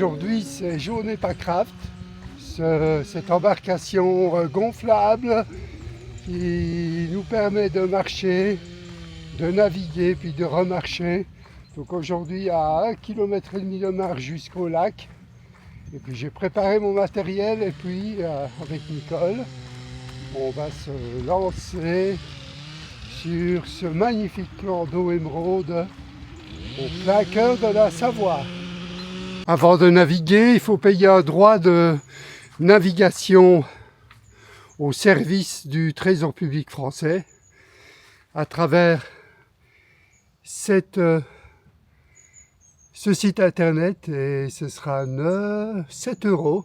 aujourd'hui c'est Journée Packraft, cette embarcation gonflable qui nous permet de marcher, de naviguer puis de remarcher. Donc aujourd'hui à 1,5 km de marche jusqu'au lac. Et puis j'ai préparé mon matériel et puis avec Nicole, on va se lancer sur ce magnifique plan d'eau émeraude au plein cœur de la Savoie. Avant de naviguer, il faut payer un droit de navigation au service du Trésor public français à travers ce site internet, et ce sera 7 €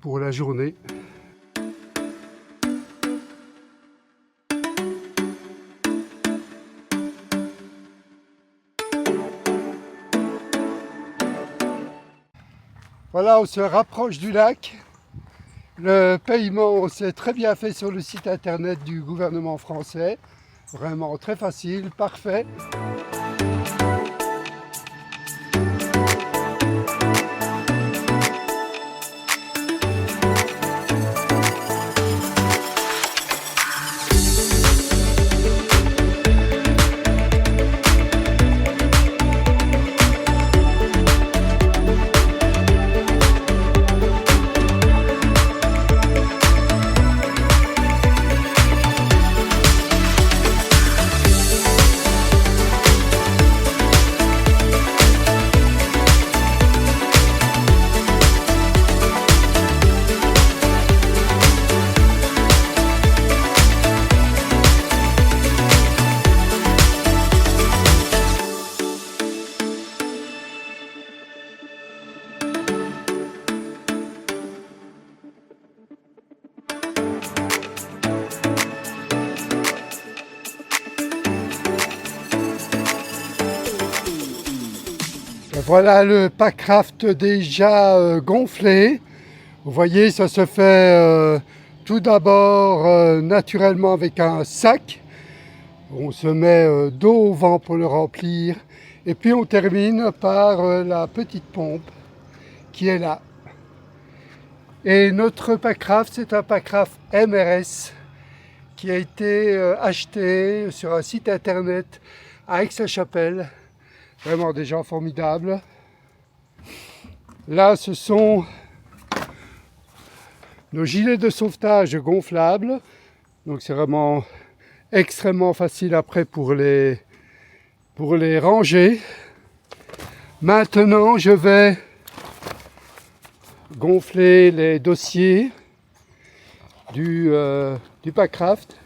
pour la journée. Voilà, on se rapproche du lac. Le paiement s'est très bien fait sur le site internet du gouvernement français. Vraiment très facile, parfait. Voilà le packraft déjà gonflé. Vous voyez, ça se fait tout d'abord naturellement avec un sac. On se met d'eau au vent pour le remplir. Et puis on termine par la petite pompe qui est là. Et notre packraft, c'est un packraft MRS qui a été acheté sur un site internet à Aix-la-Chapelle. Vraiment des gens formidables. Là, ce sont nos gilets de sauvetage gonflables. Donc c'est vraiment extrêmement facile après pour les ranger. Maintenant, je vais gonfler les dossiers du packraft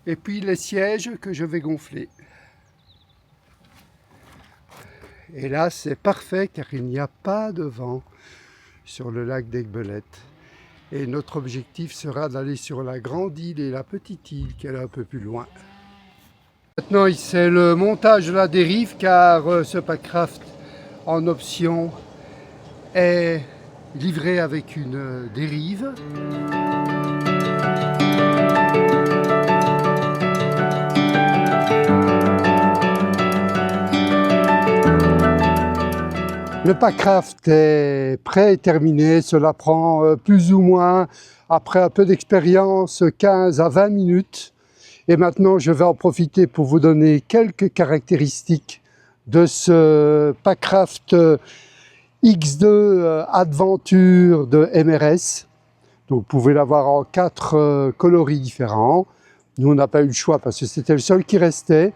et puis les sièges que je vais gonfler. Et là, c'est parfait car il n'y a pas de vent sur le lac d'Aiguebelette. Et notre objectif sera d'aller sur la grande île et la petite île qui est un peu plus loin. Maintenant, c'est le montage de la dérive car ce packraft en option est livré avec une dérive. Le packraft est prêt et terminé, cela prend plus ou moins, après un peu d'expérience, 15 à 20 minutes. Et maintenant, je vais en profiter pour vous donner quelques caractéristiques de ce packraft X2 Adventure de MRS. Donc, vous pouvez l'avoir en 4 coloris différents. Nous, on n'a pas eu le choix parce que c'était le seul qui restait.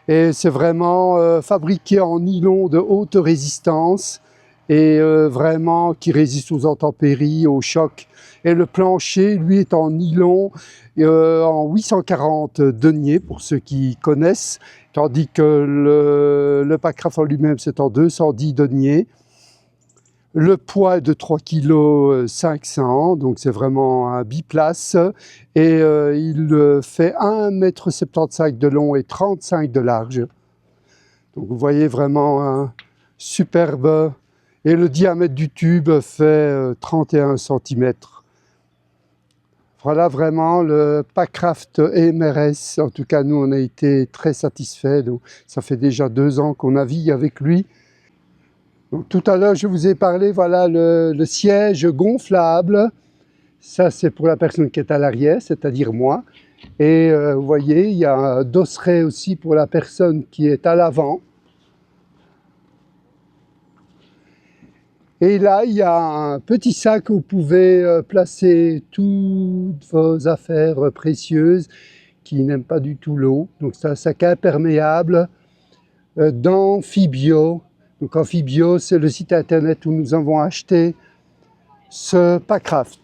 Et c'est vraiment fabriqué en nylon de haute résistance et vraiment qui résiste aux intempéries, aux chocs. Et le plancher, lui, est en nylon en 840 deniers pour ceux qui connaissent, tandis que le packraft en lui-même, c'est en 210 deniers. Le poids est de 3,5 kg, donc c'est vraiment un biplace. Et il fait 1,75 m de long et 35 de large. Donc vous voyez vraiment un superbe. Et le diamètre du tube fait 31 cm. Voilà vraiment le packraft MRS. En tout cas, nous, on a été très satisfaits. Donc, ça fait déjà 2 ans qu'on navigue avec lui. Donc, tout à l'heure, je vous ai parlé, voilà, le siège gonflable. Ça, c'est pour la personne qui est à l'arrière, c'est-à-dire moi. Et vous voyez, il y a un dosseret aussi pour la personne qui est à l'avant. Et là, il y a un petit sac où vous pouvez placer toutes vos affaires précieuses qui n'aiment pas du tout l'eau. Donc c'est un sac imperméable d'Amphibio. Donc Amphibio, c'est le site internet où nous avons acheté ce Packraft.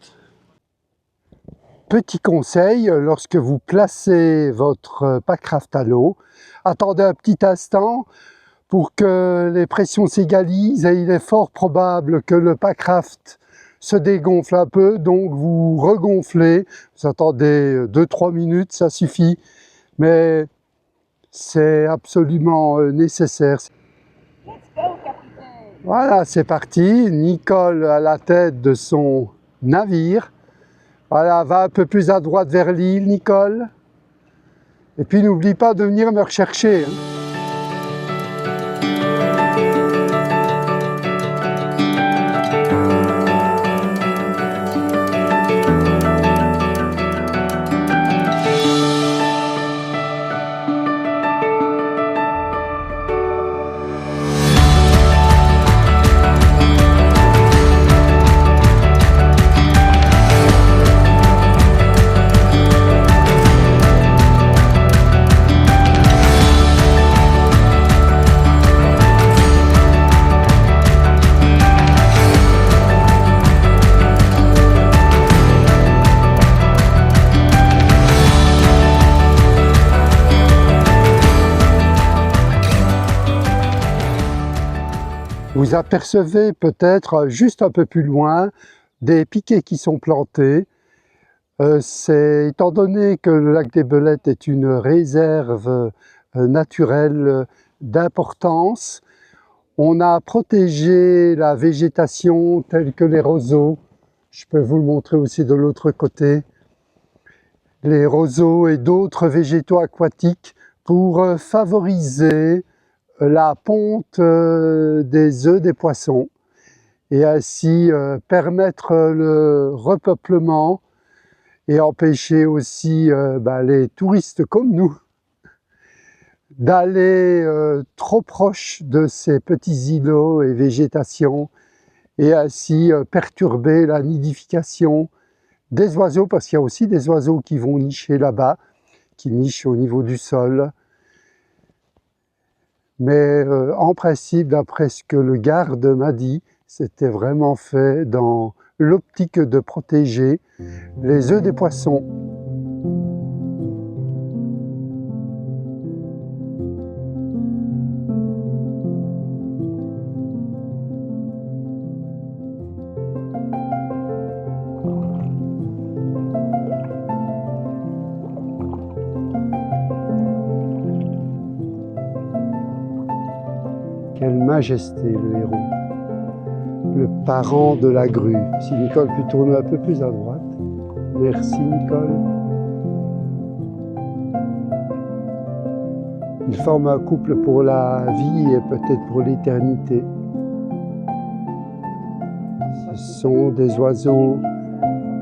Petit conseil, lorsque vous placez votre Packraft à l'eau, attendez un petit instant pour que les pressions s'égalisent et il est fort probable que le Packraft se dégonfle un peu, donc vous regonflez, vous attendez 2-3 minutes, ça suffit, mais c'est absolument nécessaire. Let's go, capitaine! Voilà, c'est parti, Nicole à la tête de son navire. Voilà, va un peu plus à droite vers l'île, Nicole. Et puis n'oublie pas de venir me rechercher. Vous apercevez peut-être juste un peu plus loin des piquets qui sont plantés. Étant donné que le lac des Belettes est une réserve naturelle d'importance, on a protégé la végétation telle que les roseaux. Je peux vous le montrer aussi de l'autre côté. Les roseaux et d'autres végétaux aquatiques pour favoriser la ponte des œufs des poissons et ainsi permettre le repeuplement et empêcher aussi les touristes comme nous d'aller trop proche de ces petits îlots et végétations et ainsi perturber la nidification des oiseaux, parce qu'il y a aussi des oiseaux qui vont nicher là-bas, qui nichent au niveau du sol. Mais en principe, d'après ce que le garde m'a dit, c'était vraiment fait dans l'optique de protéger les œufs des poissons. Quelle majesté, le héron, le parent de la grue. Si Nicole peut tourner un peu plus à droite. Merci Nicole. Ils forment un couple pour la vie et peut-être pour l'éternité. Ce sont des oiseaux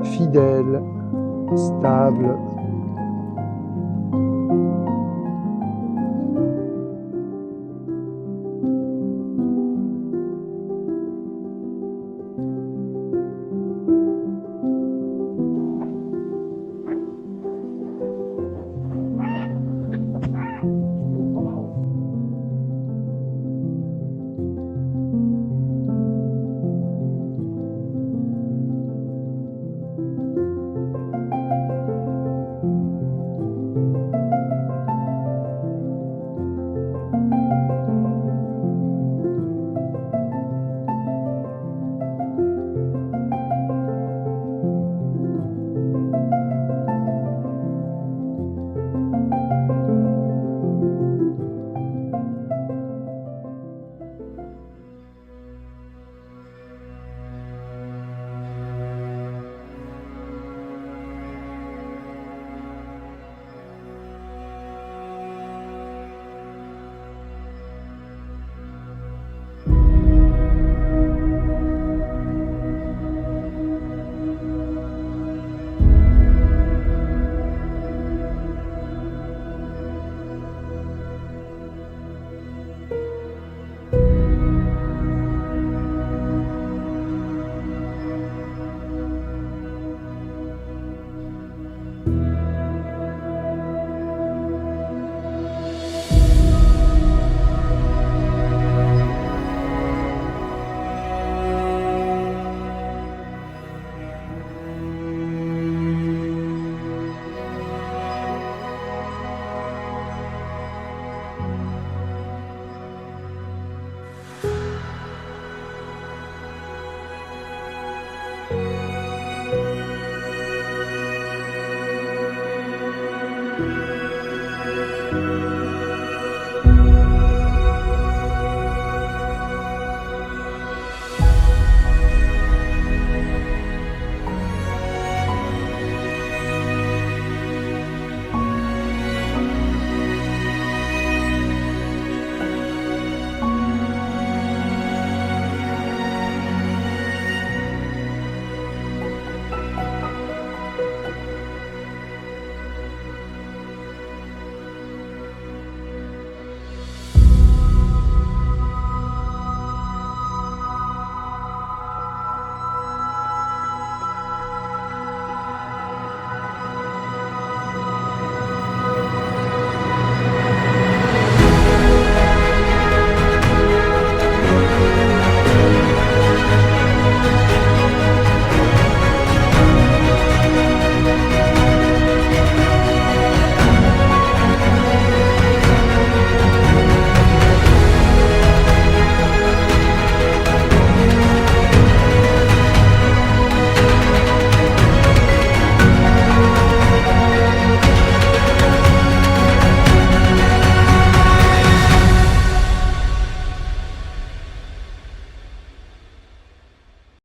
fidèles, stables. Thank you.